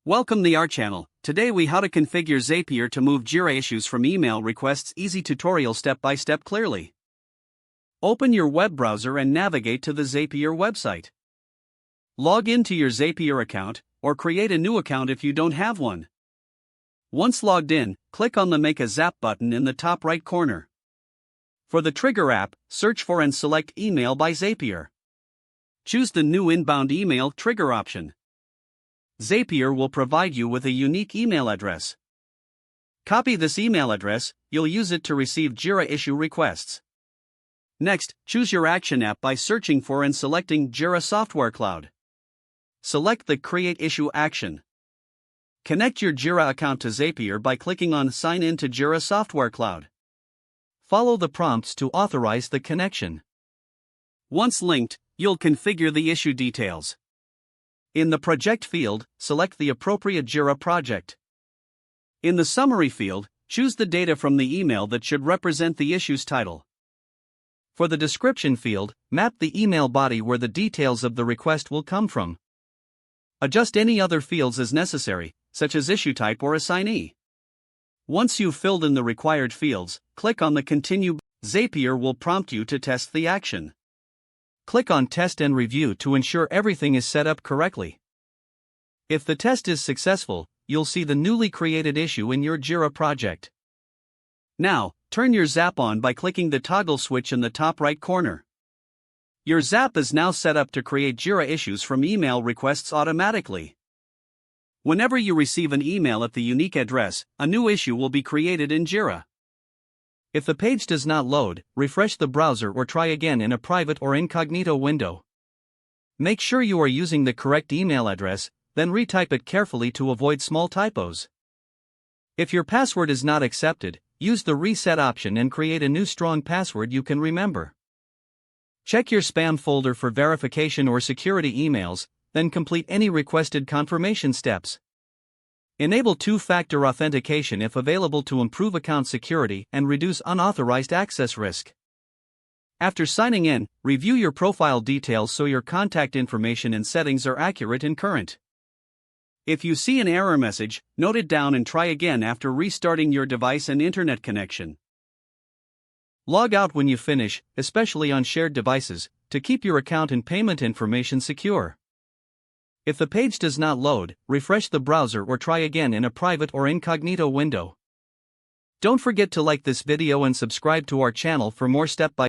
Welcome to our channel. Today we how to configure Zapier to move Jira issues from email requests. Easy tutorial step by step clearly. Open your web browser and navigate to the Zapier website. Log into your Zapier account, or create a new account if you don't have one. Once logged in, click on the Make a Zap button in the top right corner. For the Trigger app, search for and select Email by Zapier. Choose the new inbound email trigger option. Zapier will provide you with a unique email address. Copy this email address, you'll use it to receive Jira issue requests. Next, choose your action app by searching for and selecting Jira Software Cloud. Select the Create Issue action. Connect your Jira account to Zapier by clicking on Sign in to Jira Software Cloud. Follow the prompts to authorize the connection. Once linked, you'll configure the issue details. In the Project field, select the appropriate Jira project. In the Summary field, choose the data from the email that should represent the issue's title. For the Description field, map the email body where the details of the request will come from. Adjust any other fields as necessary, such as issue type or assignee. Once you've filled in the required fields, click on the Continue. Zapier will prompt you to test the action. Click on Test and Review to ensure everything is set up correctly. If the test is successful, you'll see the newly created issue in your Jira project. Now, turn your Zap on by clicking the toggle switch in the top right corner. Your Zap is now set up to create Jira issues from email requests automatically. Whenever you receive an email at the unique address, a new issue will be created in Jira. If the page does not load, refresh the browser or try again in a private or incognito window. Make sure you are using the correct email address, then retype it carefully to avoid small typos. If your password is not accepted, use the Reset option and create a new strong password you can remember. Check your spam folder for verification or security emails, then complete any requested confirmation steps. Enable two-factor authentication if available to improve account security and reduce unauthorized access risk. After signing in, review your profile details so your contact information and settings are accurate and current. If you see an error message, note it down and try again after restarting your device and internet connection. Log out when you finish, especially on shared devices, to keep your account and payment information secure. If the page does not load, refresh the browser or try again in a private or incognito window. Don't forget to like this video and subscribe to our channel for more step-by-step